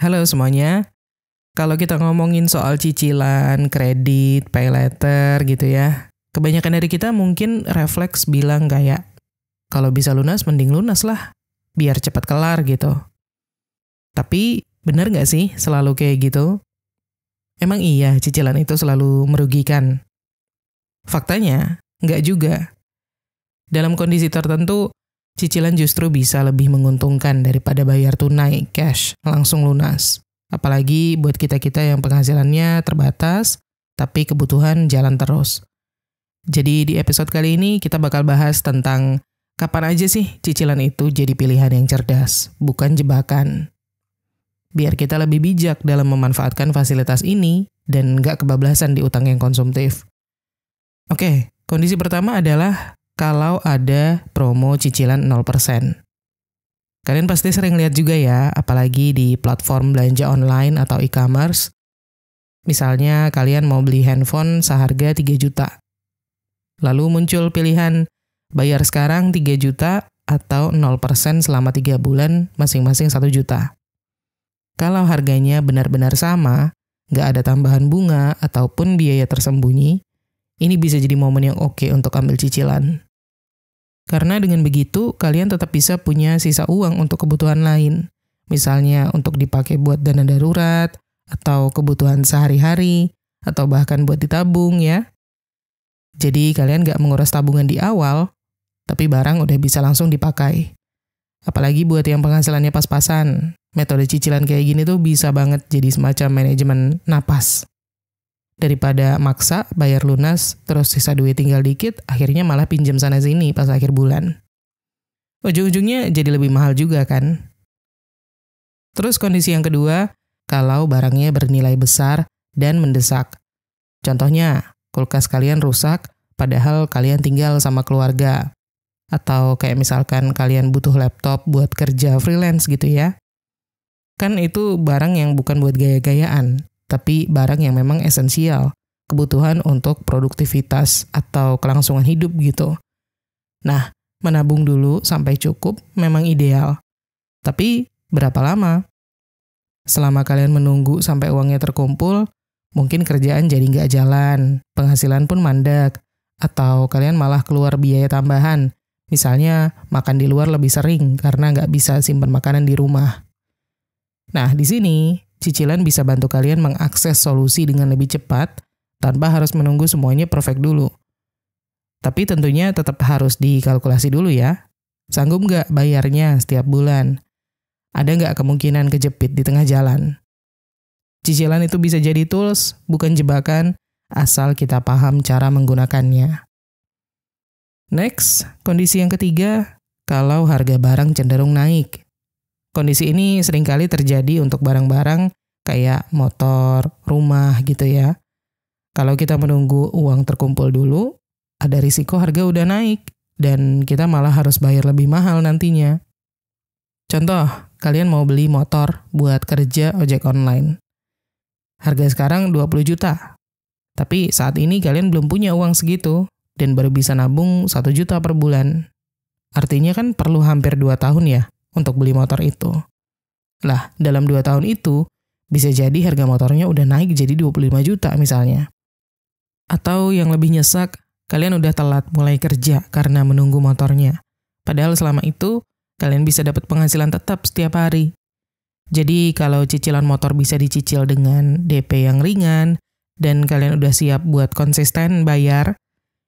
Halo semuanya, kalau kita ngomongin soal cicilan, kredit, pay later gitu ya, kebanyakan dari kita mungkin refleks bilang kayak, kalau bisa lunas mending lunas lah, biar cepat kelar gitu. Tapi bener nggak sih selalu kayak gitu? Emang iya cicilan itu selalu merugikan? Faktanya, nggak juga. Dalam kondisi tertentu, cicilan justru bisa lebih menguntungkan daripada bayar tunai, cash, langsung lunas. Apalagi buat kita-kita yang penghasilannya terbatas, tapi kebutuhan jalan terus. Jadi di episode kali ini kita bakal bahas tentang kapan aja sih cicilan itu jadi pilihan yang cerdas, bukan jebakan. Biar kita lebih bijak dalam memanfaatkan fasilitas ini dan nggak kebablasan di utang yang konsumtif. Oke, kondisi pertama adalah kalau ada promo cicilan 0%. Kalian pasti sering lihat juga ya, apalagi di platform belanja online atau e-commerce. Misalnya kalian mau beli handphone seharga 3 juta. Lalu muncul pilihan bayar sekarang 3 juta atau 0% selama 3 bulan masing-masing 1 juta. Kalau harganya benar-benar sama, nggak ada tambahan bunga ataupun biaya tersembunyi, ini bisa jadi momen yang oke untuk ambil cicilan. Karena dengan begitu, kalian tetap bisa punya sisa uang untuk kebutuhan lain. Misalnya untuk dipakai buat dana darurat, atau kebutuhan sehari-hari, atau bahkan buat ditabung ya. Jadi kalian nggak menguras tabungan di awal, tapi barang udah bisa langsung dipakai. Apalagi buat yang penghasilannya pas-pasan, metode cicilan kayak gini tuh bisa banget jadi semacam manajemen napas. Daripada maksa, bayar lunas, terus sisa duit tinggal dikit, akhirnya malah pinjam sana-sini pas akhir bulan. Ujung-ujungnya jadi lebih mahal juga kan? Terus kondisi yang kedua, kalau barangnya bernilai besar dan mendesak. Contohnya, kulkas kalian rusak, padahal kalian tinggal sama keluarga. Atau kayak misalkan kalian butuh laptop buat kerja freelance gitu ya. Kan itu barang yang bukan buat gaya-gayaan, tapi barang yang memang esensial, kebutuhan untuk produktivitas atau kelangsungan hidup gitu. Nah, menabung dulu sampai cukup memang ideal. Tapi berapa lama? Selama kalian menunggu sampai uangnya terkumpul, mungkin kerjaan jadi nggak jalan, penghasilan pun mandek, atau kalian malah keluar biaya tambahan, misalnya makan di luar lebih sering karena nggak bisa simpan makanan di rumah. Nah, di sini cicilan bisa bantu kalian mengakses solusi dengan lebih cepat tanpa harus menunggu semuanya perfect dulu. Tapi tentunya tetap harus dikalkulasi dulu ya. Sanggup nggak bayarnya setiap bulan? Ada nggak kemungkinan kejepit di tengah jalan? Cicilan itu bisa jadi tools, bukan jebakan, asal kita paham cara menggunakannya. Next, kondisi yang ketiga, kalau harga barang cenderung naik. Kondisi ini seringkali terjadi untuk barang-barang kayak motor, rumah gitu ya. Kalau kita menunggu uang terkumpul dulu, ada risiko harga udah naik dan kita malah harus bayar lebih mahal nantinya. Contoh, kalian mau beli motor buat kerja ojek online. Harga sekarang 20 juta. Tapi saat ini kalian belum punya uang segitu dan baru bisa nabung 1 juta per bulan. Artinya kan perlu hampir 2 tahun ya untuk beli motor itu. Lah, dalam 2 tahun itu, bisa jadi harga motornya udah naik jadi 25 juta misalnya. Atau yang lebih nyesek, kalian udah telat mulai kerja karena menunggu motornya. Padahal selama itu, kalian bisa dapat penghasilan tetap setiap hari. Jadi kalau cicilan motor bisa dicicil dengan DP yang ringan, dan kalian udah siap buat konsisten bayar,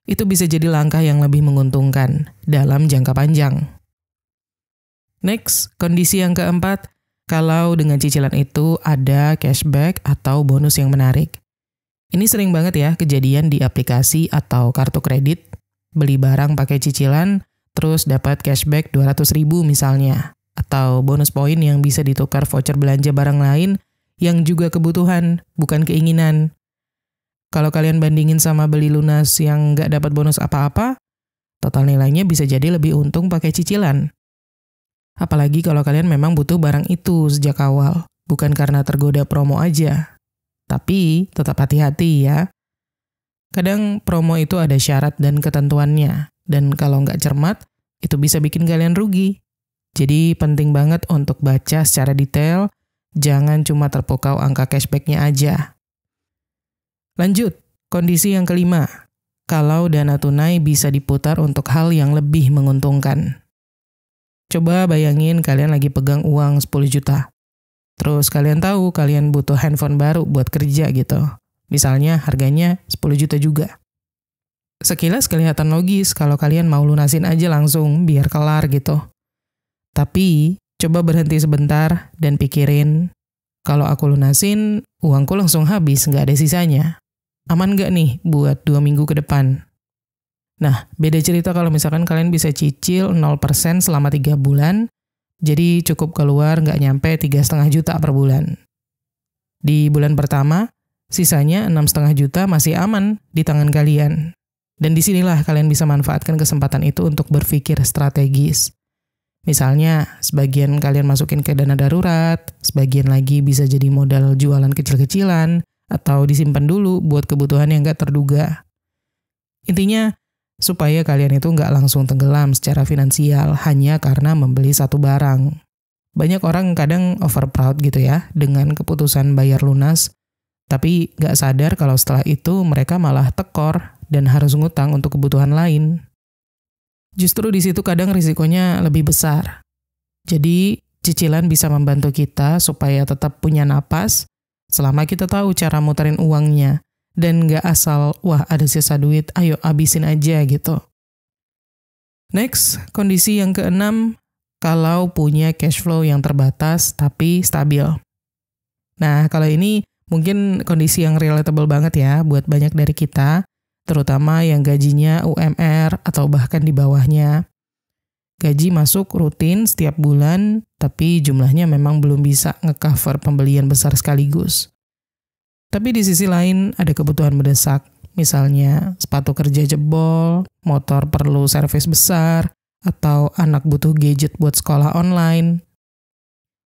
itu bisa jadi langkah yang lebih menguntungkan dalam jangka panjang. Next, kondisi yang keempat, kalau dengan cicilan itu ada cashback atau bonus yang menarik. Ini sering banget ya kejadian di aplikasi atau kartu kredit, beli barang pakai cicilan, terus dapat cashback 200.000 misalnya, atau bonus poin yang bisa ditukar voucher belanja barang lain yang juga kebutuhan, bukan keinginan. Kalau kalian bandingin sama beli lunas yang nggak dapat bonus apa-apa, total nilainya bisa jadi lebih untung pakai cicilan. Apalagi kalau kalian memang butuh barang itu sejak awal, bukan karena tergoda promo aja. Tapi tetap hati-hati ya. Kadang promo itu ada syarat dan ketentuannya, dan kalau nggak cermat, itu bisa bikin kalian rugi. Jadi penting banget untuk baca secara detail Jangan cuma terpukau angka cashback-nya aja. Lanjut, kondisi yang kelima. Kalau dana tunai bisa diputar untuk hal yang lebih menguntungkan. Coba bayangin kalian lagi pegang uang 10 juta. Terus kalian tahu kalian butuh handphone baru buat kerja gitu. Misalnya harganya 10 juta juga. Sekilas kelihatan logis kalau kalian mau lunasin aja langsung biar kelar gitu. Tapi coba berhenti sebentar dan pikirin, kalau aku lunasin, uangku langsung habis, nggak ada sisanya. Aman nggak nih buat 2 minggu ke depan? Nah, beda cerita kalau misalkan kalian bisa cicil 0% selama 3 bulan, jadi cukup keluar nggak nyampe 3,5 juta per bulan. Di bulan pertama, sisanya 6,5 juta masih aman di tangan kalian. Dan disinilah kalian bisa manfaatkan kesempatan itu untuk berpikir strategis. Misalnya, sebagian kalian masukin ke dana darurat, sebagian lagi bisa jadi modal jualan kecil-kecilan, atau disimpan dulu buat kebutuhan yang nggak terduga. Intinya, supaya kalian itu nggak langsung tenggelam secara finansial hanya karena membeli satu barang. Banyak orang kadang over proud gitu ya, dengan keputusan bayar lunas, tapi nggak sadar kalau setelah itu mereka malah tekor dan harus ngutang untuk kebutuhan lain. Justru di situ kadang risikonya lebih besar. Jadi, cicilan bisa membantu kita supaya tetap punya napas selama kita tahu cara muterin uangnya dan nggak asal, wah ada sisa duit, ayo abisin aja gitu. Next, kondisi yang keenam, kalau punya cash flow yang terbatas tapi stabil. Nah, kalau ini mungkin kondisi yang relatable banget ya buat banyak dari kita, terutama yang gajinya UMR atau bahkan di bawahnya. Gaji masuk rutin setiap bulan, tapi jumlahnya memang belum bisa nge-cover pembelian besar sekaligus. Tapi di sisi lain ada kebutuhan mendesak, misalnya sepatu kerja jebol, motor perlu servis besar, atau anak butuh gadget buat sekolah online.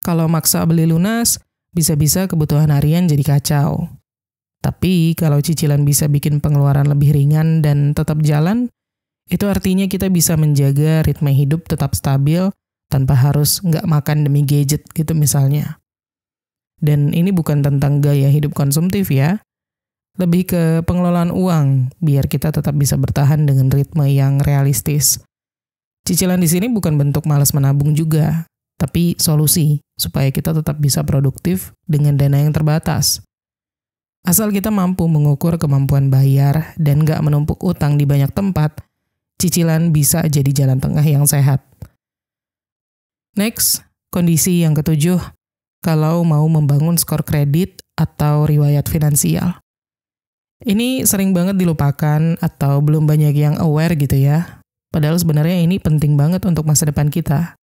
Kalau maksa beli lunas, bisa-bisa kebutuhan harian jadi kacau. Tapi kalau cicilan bisa bikin pengeluaran lebih ringan dan tetap jalan, itu artinya kita bisa menjaga ritme hidup tetap stabil tanpa harus nggak makan demi gadget gitu misalnya. Dan ini bukan tentang gaya hidup konsumtif ya, lebih ke pengelolaan uang biar kita tetap bisa bertahan dengan ritme yang realistis. Cicilan di sini bukan bentuk malas menabung juga, tapi solusi supaya kita tetap bisa produktif dengan dana yang terbatas. Asal kita mampu mengukur kemampuan bayar dan nggak menumpuk utang di banyak tempat, cicilan bisa jadi jalan tengah yang sehat. Next, kondisi yang ketujuh, kalau mau membangun skor kredit atau riwayat finansial. Ini sering banget dilupakan atau belum banyak yang aware gitu ya. Padahal sebenarnya ini penting banget untuk masa depan kita.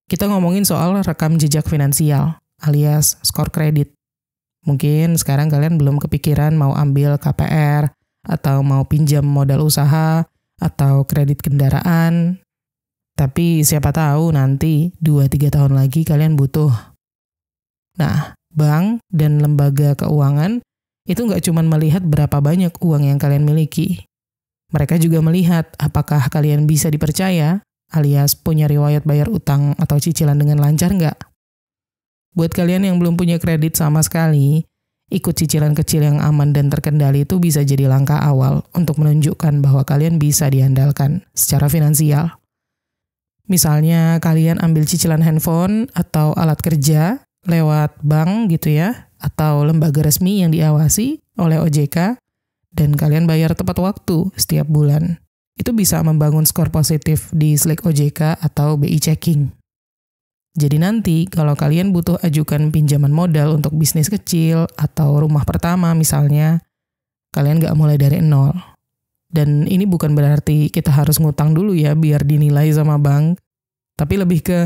Kita ngomongin soal rekam jejak finansial, alias skor kredit. Mungkin sekarang kalian belum kepikiran mau ambil KPR, atau mau pinjam modal usaha, atau kredit kendaraan. Tapi siapa tahu nanti 2-3 tahun lagi kalian butuh. Nah, bank dan lembaga keuangan itu nggak cuma melihat berapa banyak uang yang kalian miliki. Mereka juga melihat apakah kalian bisa dipercaya, alias punya riwayat bayar utang atau cicilan dengan lancar nggak. Buat kalian yang belum punya kredit sama sekali, ikut cicilan kecil yang aman dan terkendali itu bisa jadi langkah awal untuk menunjukkan bahwa kalian bisa diandalkan secara finansial. Misalnya kalian ambil cicilan handphone atau alat kerja lewat bank gitu ya, atau lembaga resmi yang diawasi oleh OJK, dan kalian bayar tepat waktu setiap bulan. Itu bisa membangun skor positif di Slack OJK atau BI Checking. Jadi nanti kalau kalian butuh ajukan pinjaman modal untuk bisnis kecil atau rumah pertama misalnya, kalian nggak mulai dari nol. Dan ini bukan berarti kita harus ngutang dulu ya biar dinilai sama bank. Tapi lebih ke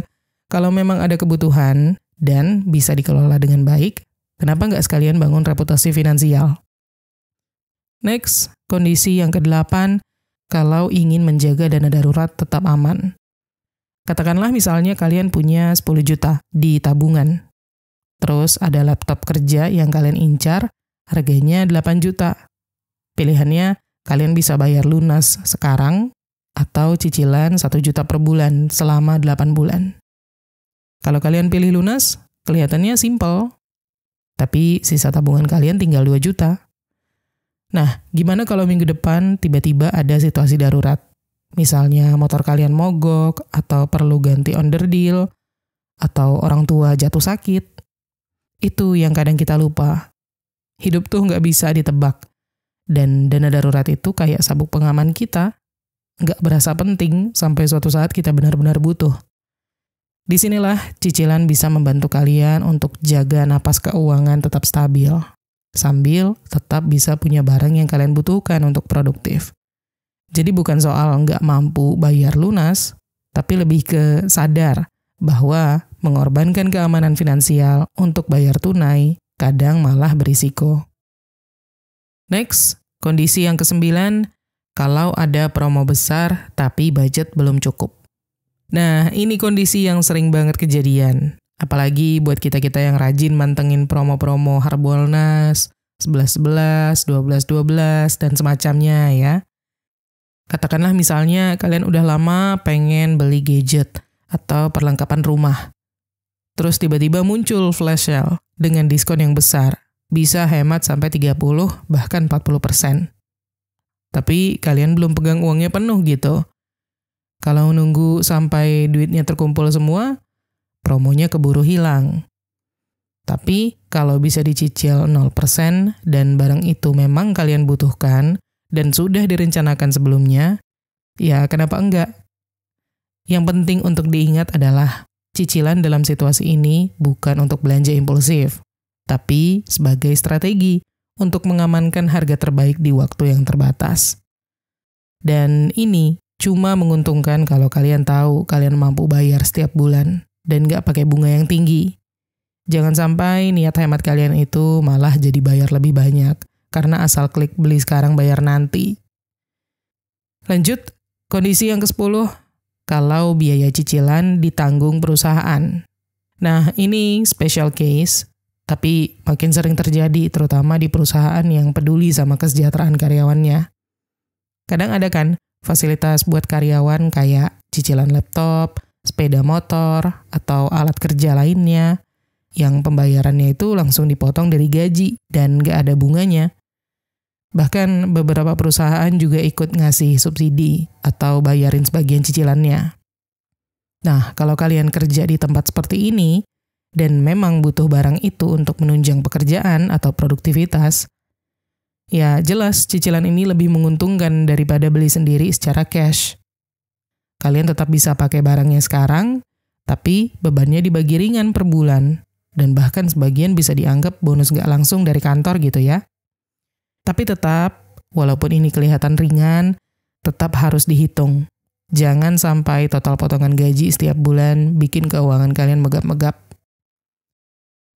kalau memang ada kebutuhan dan bisa dikelola dengan baik, kenapa nggak sekalian bangun reputasi finansial? Next, kondisi yang ke-8, kalau ingin menjaga dana darurat tetap aman. Katakanlah misalnya kalian punya 10 juta di tabungan. Terus ada laptop kerja yang kalian incar, harganya 8 juta. Pilihannya, kalian bisa bayar lunas sekarang atau cicilan 1 juta per bulan selama 8 bulan. Kalau kalian pilih lunas, Kelihatannya simple, tapi sisa tabungan kalian tinggal 2 juta. Nah, gimana kalau minggu depan tiba-tiba ada situasi darurat? Misalnya motor kalian mogok, atau perlu ganti onderdil, atau orang tua jatuh sakit. Itu yang kadang kita lupa. Hidup tuh nggak bisa ditebak. Dan dana darurat itu kayak sabuk pengaman kita. Nggak berasa penting sampai suatu saat kita benar-benar butuh. Disinilah cicilan bisa membantu kalian untuk jaga napas keuangan tetap stabil, sambil tetap bisa punya barang yang kalian butuhkan untuk produktif. Jadi bukan soal nggak mampu bayar lunas, tapi lebih ke sadar bahwa mengorbankan keamanan finansial untuk bayar tunai kadang malah berisiko. Next, kondisi yang ke-9, kalau ada promo besar tapi budget belum cukup. Nah, ini kondisi yang sering banget kejadian. Apalagi buat kita-kita yang rajin mantengin promo-promo Harbolnas, 11-11, 12-12, dan semacamnya ya. Katakanlah misalnya kalian udah lama pengen beli gadget atau perlengkapan rumah. Terus tiba-tiba muncul flash sale dengan diskon yang besar. Bisa hemat sampai 30, bahkan 40%. Tapi kalian belum pegang uangnya penuh gitu. Kalau nunggu sampai duitnya terkumpul semua, promonya keburu hilang. Tapi kalau bisa dicicil 0% dan barang itu memang kalian butuhkan dan sudah direncanakan sebelumnya, ya kenapa enggak? Yang penting untuk diingat adalah cicilan dalam situasi ini bukan untuk belanja impulsif, tapi sebagai strategi untuk mengamankan harga terbaik di waktu yang terbatas. Dan ini cuma menguntungkan kalau kalian tahu kalian mampu bayar setiap bulan dan nggak pakai bunga yang tinggi. Jangan sampai niat hemat kalian itu malah jadi bayar lebih banyak karena asal klik beli sekarang bayar nanti. Lanjut, kondisi yang ke-10, kalau biaya cicilan ditanggung perusahaan. Nah, ini special case, tapi makin sering terjadi terutama di perusahaan yang peduli sama kesejahteraan karyawannya. Kadang ada kan fasilitas buat karyawan kayak cicilan laptop, sepeda motor, atau alat kerja lainnya yang pembayarannya itu langsung dipotong dari gaji dan nggak ada bunganya. Bahkan beberapa perusahaan juga ikut ngasih subsidi atau bayarin sebagian cicilannya. Nah, kalau kalian kerja di tempat seperti ini dan memang butuh barang itu untuk menunjang pekerjaan atau produktivitas, ya jelas cicilan ini lebih menguntungkan daripada beli sendiri secara cash. Kalian tetap bisa pakai barangnya sekarang, tapi bebannya dibagi ringan per bulan, dan bahkan sebagian bisa dianggap bonus nggak langsung dari kantor gitu ya. Tapi tetap, walaupun ini kelihatan ringan, tetap harus dihitung. Jangan sampai total potongan gaji setiap bulan bikin keuangan kalian megap-megap.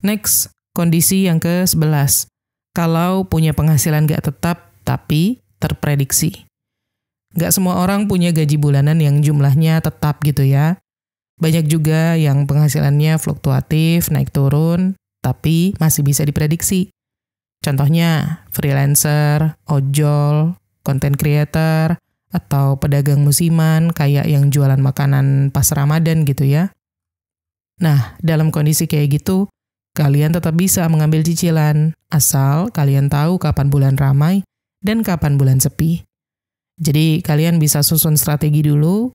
Next, kondisi yang ke-11. Kalau punya penghasilan nggak tetap, tapi terprediksi. Nggak semua orang punya gaji bulanan yang jumlahnya tetap gitu ya. Banyak juga yang penghasilannya fluktuatif, naik turun, tapi masih bisa diprediksi. Contohnya, freelancer, ojol, content creator, atau pedagang musiman kayak yang jualan makanan pas Ramadan gitu ya. Nah, dalam kondisi kayak gitu, kalian tetap bisa mengambil cicilan, asal kalian tahu kapan bulan ramai dan kapan bulan sepi. Jadi kalian bisa susun strategi dulu,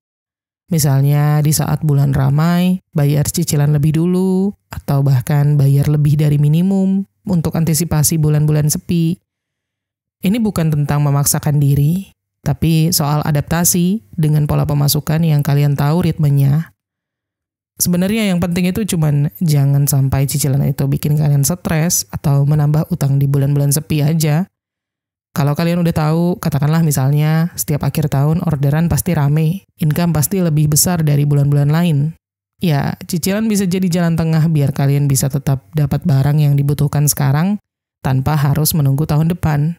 misalnya di saat bulan ramai, bayar cicilan lebih dulu, atau bahkan bayar lebih dari minimum untuk antisipasi bulan-bulan sepi. Ini bukan tentang memaksakan diri, tapi soal adaptasi dengan pola pemasukan yang kalian tahu ritmenya. Sebenarnya yang penting itu cuman jangan sampai cicilan itu bikin kalian stres atau menambah utang di bulan-bulan sepi aja. Kalau kalian udah tahu, katakanlah misalnya setiap akhir tahun orderan pasti rame, income pasti lebih besar dari bulan-bulan lain. Ya, cicilan bisa jadi jalan tengah biar kalian bisa tetap dapat barang yang dibutuhkan sekarang tanpa harus menunggu tahun depan.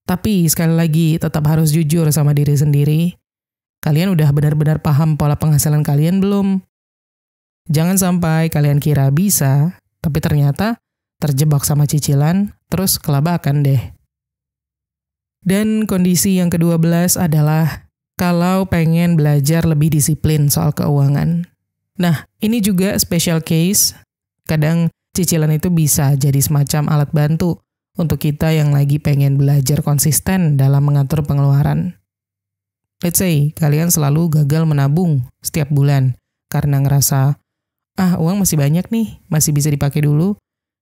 Tapi sekali lagi tetap harus jujur sama diri sendiri. Kalian udah benar-benar paham pola penghasilan kalian belum? Jangan sampai kalian kira bisa, tapi ternyata terjebak sama cicilan, terus kelabakan deh. Dan kondisi yang ke-12 adalah kalau pengen belajar lebih disiplin soal keuangan. Nah, ini juga special case, Kadang cicilan itu bisa jadi semacam alat bantu untuk kita yang lagi pengen belajar konsisten dalam mengatur pengeluaran. Let's say, kalian selalu gagal menabung setiap bulan karena ngerasa, uang masih banyak nih, masih bisa dipakai dulu,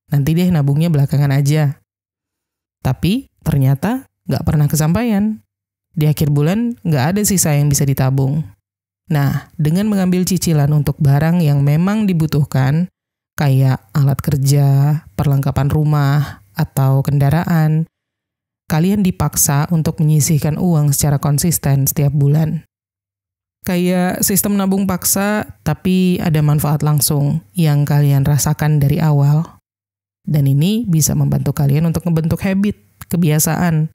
nanti deh nabungnya belakangan aja. Tapi ternyata nggak pernah kesampaian. Di akhir bulan nggak ada sisa yang bisa ditabung. Nah, dengan mengambil cicilan untuk barang yang memang dibutuhkan, kayak alat kerja, perlengkapan rumah, atau kendaraan, kalian dipaksa untuk menyisihkan uang secara konsisten setiap bulan. Kayak sistem nabung paksa, tapi ada manfaat langsung yang kalian rasakan dari awal. Dan ini bisa membantu kalian untuk membentuk habit, kebiasaan.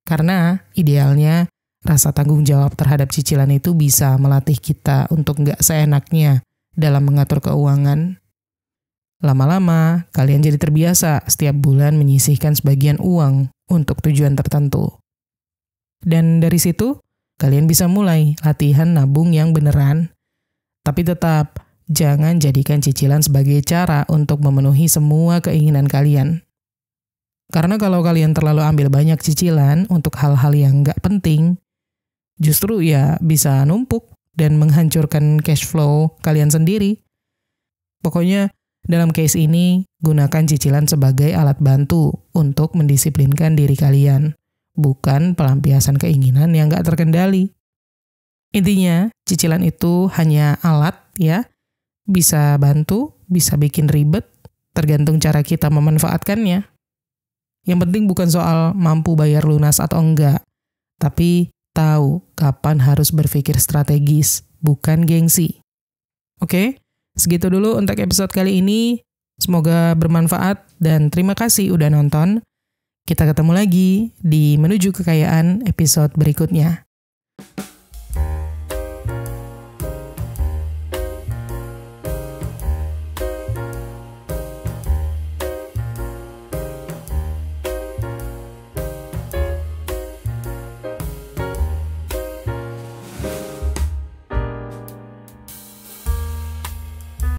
Karena idealnya, rasa tanggung jawab terhadap cicilan itu bisa melatih kita untuk nggak seenaknya dalam mengatur keuangan. Lama-lama, kalian jadi terbiasa setiap bulan menyisihkan sebagian uang untuk tujuan tertentu. Dan dari situ, kalian bisa mulai latihan nabung yang beneran. Tapi tetap, jangan jadikan cicilan sebagai cara untuk memenuhi semua keinginan kalian. Karena kalau kalian terlalu ambil banyak cicilan untuk hal-hal yang nggak penting, justru ya bisa numpuk dan menghancurkan cash flow kalian sendiri. Pokoknya, dalam case ini, gunakan cicilan sebagai alat bantu untuk mendisiplinkan diri kalian, bukan pelampiasan keinginan yang nggak terkendali. Intinya, cicilan itu hanya alat ya, bisa bantu, bisa bikin ribet, tergantung cara kita memanfaatkannya. Yang penting bukan soal mampu bayar lunas atau enggak, tapi tahu kapan harus berpikir strategis, bukan gengsi. Oke? Segitu dulu untuk episode kali ini. Semoga bermanfaat dan terima kasih udah nonton. Kita ketemu lagi di Menuju Kekayaan episode berikutnya.